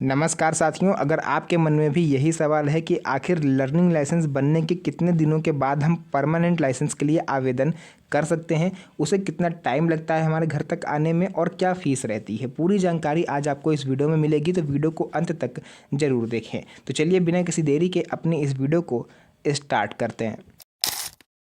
नमस्कार साथियों, अगर आपके मन में भी यही सवाल है कि आखिर लर्निंग लाइसेंस बनने के कितने दिनों के बाद हम परमानेंट लाइसेंस के लिए आवेदन कर सकते हैं, उसे कितना टाइम लगता है हमारे घर तक आने में और क्या फ़ीस रहती है, पूरी जानकारी आज आपको इस वीडियो में मिलेगी। तो वीडियो को अंत तक ज़रूर देखें। तो चलिए बिना किसी देरी के अपनी इस वीडियो को स्टार्ट करते हैं।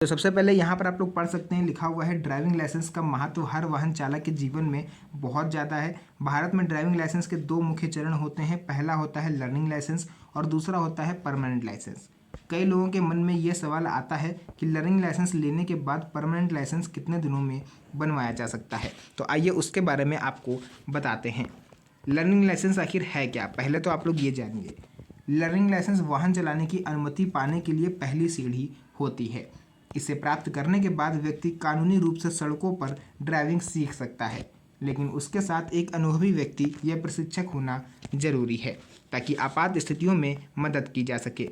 तो सबसे पहले यहाँ पर आप लोग पढ़ सकते हैं, लिखा हुआ है ड्राइविंग लाइसेंस का महत्व हर वाहन चालक के जीवन में बहुत ज़्यादा है। भारत में ड्राइविंग लाइसेंस के दो मुख्य चरण होते हैं। पहला होता है लर्निंग लाइसेंस और दूसरा होता है परमानेंट लाइसेंस। कई लोगों के मन में ये सवाल आता है कि लर्निंग लाइसेंस लेने के बाद परमानेंट लाइसेंस कितने दिनों में बनवाया जा सकता है। तो आइए उसके बारे में आपको बताते हैं। लर्निंग लाइसेंस आखिर है क्या, पहले तो आप लोग ये जानिए। लर्निंग लाइसेंस वाहन चलाने की अनुमति पाने के लिए पहली सीढ़ी होती है। इसे प्राप्त करने के बाद व्यक्ति कानूनी रूप से सड़कों पर ड्राइविंग सीख सकता है, लेकिन उसके साथ एक अनुभवी व्यक्ति या प्रशिक्षक होना जरूरी है ताकि आपात स्थितियों में मदद की जा सके।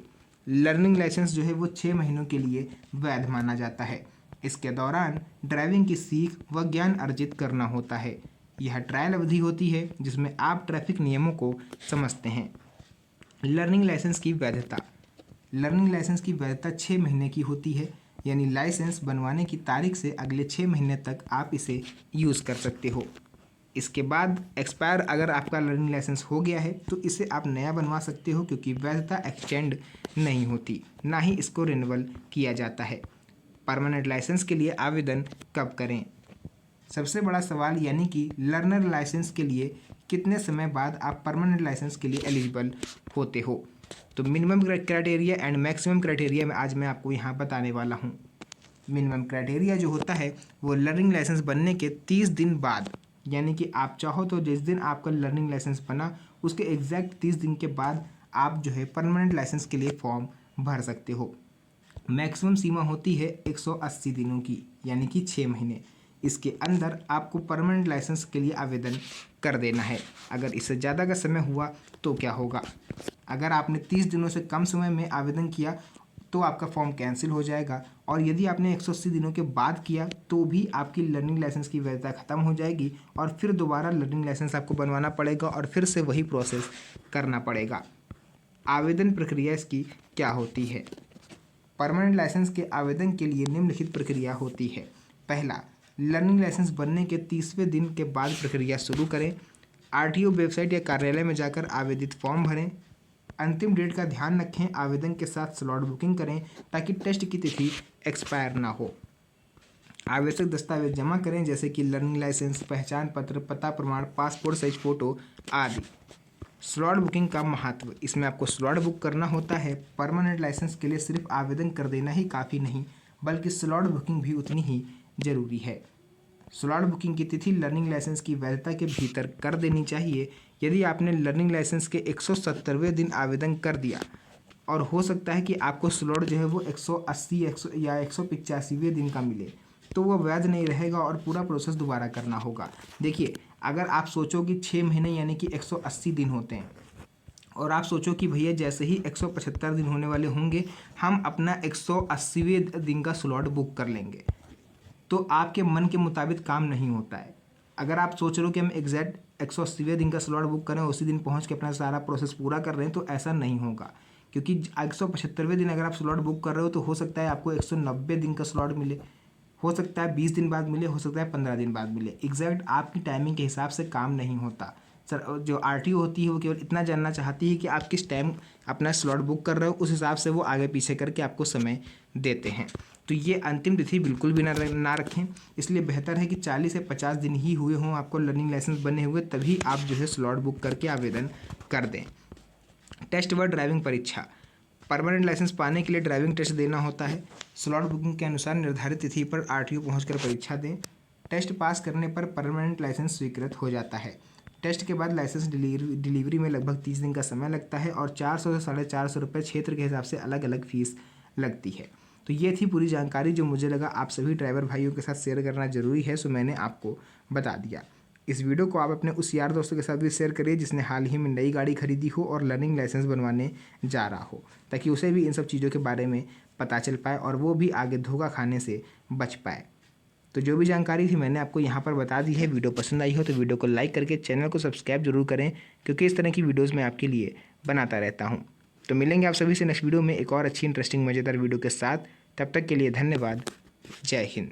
लर्निंग लाइसेंस जो है वो 6 महीनों के लिए वैध माना जाता है। इसके दौरान ड्राइविंग की सीख व ज्ञान अर्जित करना होता है। यह ट्रायल अवधि होती है जिसमें आप ट्रैफिक नियमों को समझते हैं। लर्निंग लाइसेंस की वैधता। लर्निंग लाइसेंस की वैधता 6 महीने की होती है, यानी लाइसेंस बनवाने की तारीख से अगले 6 महीने तक आप इसे यूज़ कर सकते हो। इसके बाद एक्सपायर अगर आपका लर्निंग लाइसेंस हो गया है तो इसे आप नया बनवा सकते हो, क्योंकि वैधता एक्सटेंड नहीं होती, ना ही इसको रिन्यूअल किया जाता है। परमानेंट लाइसेंस के लिए आवेदन कब करें? सबसे बड़ा सवाल, यानी कि लर्नर लाइसेंस के लिए कितने समय बाद आप परमानेंट लाइसेंस के लिए एलिजिबल होते हो। तो minimum criteria and maximum criteria में आज मैं आपको यहाँ बताने वाला हूँ। मिनिमम क्राइटेरिया जो होता है वो लर्निंग लाइसेंस बनने के 30 दिन बाद, यानी कि आप चाहो तो जिस दिन आपका लर्निंग लाइसेंस बना उसके एग्जैक्ट 30 दिन के बाद आप जो है परमानेंट लाइसेंस के लिए फॉर्म भर सकते हो। मैक्सिमम सीमा होती है 180 दिनों की, यानी कि 6 महीने। इसके अंदर आपको परमानेंट लाइसेंस के लिए आवेदन कर देना है। अगर इससे ज़्यादा का समय हुआ तो क्या होगा? अगर आपने 30 दिनों से कम समय में आवेदन किया तो आपका फॉर्म कैंसिल हो जाएगा, और यदि आपने 180 दिनों के बाद किया तो भी आपकी लर्निंग लाइसेंस की वैधता ख़त्म हो जाएगी और फिर दोबारा लर्निंग लाइसेंस आपको बनवाना पड़ेगा और फिर से वही प्रोसेस करना पड़ेगा। आवेदन प्रक्रिया इसकी क्या होती है? परमानेंट लाइसेंस के आवेदन के लिए निम्नलिखित प्रक्रिया होती है। पहला, लर्निंग लाइसेंस बनने के 30वें दिन के बाद प्रक्रिया शुरू करें। आरटीओ वेबसाइट या कार्यालय में जाकर आवेदित फॉर्म भरें। अंतिम डेट का ध्यान रखें, आवेदन के साथ स्लॉट बुकिंग करें ताकि टेस्ट की तिथि एक्सपायर ना हो। आवश्यक दस्तावेज जमा करें जैसे कि लर्निंग लाइसेंस, पहचान पत्र, पता प्रमाण, पासपोर्ट साइज फ़ोटो आदि। स्लॉट बुकिंग का महत्व, इसमें आपको स्लॉट बुक करना होता है। परमानेंट लाइसेंस के लिए सिर्फ आवेदन कर देना ही काफ़ी नहीं, बल्कि स्लॉट बुकिंग भी उतनी ही ज़रूरी है। स्लॉट बुकिंग की तिथि लर्निंग लाइसेंस की वैधता के भीतर कर देनी चाहिए। यदि आपने लर्निंग लाइसेंस के 170वें दिन आवेदन कर दिया और हो सकता है कि आपको स्लॉट जो है वो 180 या 185वें दिन का मिले, तो वो वैध नहीं रहेगा और पूरा प्रोसेस दोबारा करना होगा। देखिए, अगर आप सोचो कि 6 महीने यानी कि 180 दिन होते हैं और आप सोचो कि भैया जैसे ही 175 दिन होने वाले होंगे हम अपना 180वें दिन का स्लॉट बुक कर लेंगे, तो आपके मन के मुताबिक काम नहीं होता है। अगर आप सोच रहे हो कि हम एग्जैक्ट 180वें दिन का स्लॉट बुक करें, उसी दिन पहुंच के अपना सारा प्रोसेस पूरा कर रहे हैं, तो ऐसा नहीं होगा, क्योंकि 175वें दिन अगर आप स्लॉट बुक कर रहे हो तो हो सकता है आपको 190 दिन का स्लॉट मिले, हो सकता है 20 दिन बाद मिले, हो सकता है 15 दिन बाद मिले। एग्जैक्ट आपकी टाइमिंग के हिसाब से काम नहीं होता। सर, जो आरटीओ होती है वो केवल इतना जानना चाहती है कि आप किस टाइम अपना स्लॉट बुक कर रहे हो, उस हिसाब से वो आगे पीछे करके आपको समय देते हैं। तो ये अंतिम तिथि बिल्कुल भी ना रखें। इसलिए बेहतर है कि 40 से 50 दिन ही हुए हों आपको लर्निंग लाइसेंस बने हुए, तभी आप जो है स्लॉट बुक करके आवेदन कर दें। टेस्ट व ड्राइविंग परीक्षा। परमानेंट लाइसेंस पाने के लिए ड्राइविंग टेस्ट देना होता है। स्लॉट बुकिंग के अनुसार निर्धारित तिथि पर आरटीओ पहुंचकर परीक्षा दें। टेस्ट पास करने पर परमानेंट लाइसेंस स्वीकृत हो जाता है। टेस्ट के बाद लाइसेंस डिलीवरी में लगभग 30 दिन का समय लगता है और 400 से 450 रुपये क्षेत्र के हिसाब से अलग अलग फीस लगती है। तो ये थी पूरी जानकारी जो मुझे लगा आप सभी ड्राइवर भाइयों के साथ शेयर करना जरूरी है, सो मैंने आपको बता दिया। इस वीडियो को आप अपने उस यार दोस्तों के साथ भी शेयर करिए जिसने हाल ही में नई गाड़ी खरीदी हो और लर्निंग लाइसेंस बनवाने जा रहा हो, ताकि उसे भी इन सब चीज़ों के बारे में पता चल पाए और वो भी आगे धोखा खाने से बच पाए। तो जो भी जानकारी थी मैंने आपको यहाँ पर बता दी है। वीडियो पसंद आई हो तो वीडियो को लाइक करके चैनल को सब्सक्राइब जरूर करें, क्योंकि इस तरह की वीडियोज़ मैं आपके लिए बनाता रहता हूँ। तो मिलेंगे आप सभी से नेक्स्ट वीडियो में एक और अच्छी इंटरेस्टिंग मज़ेदार वीडियो के साथ। तब तक के लिए धन्यवाद। जय हिंद।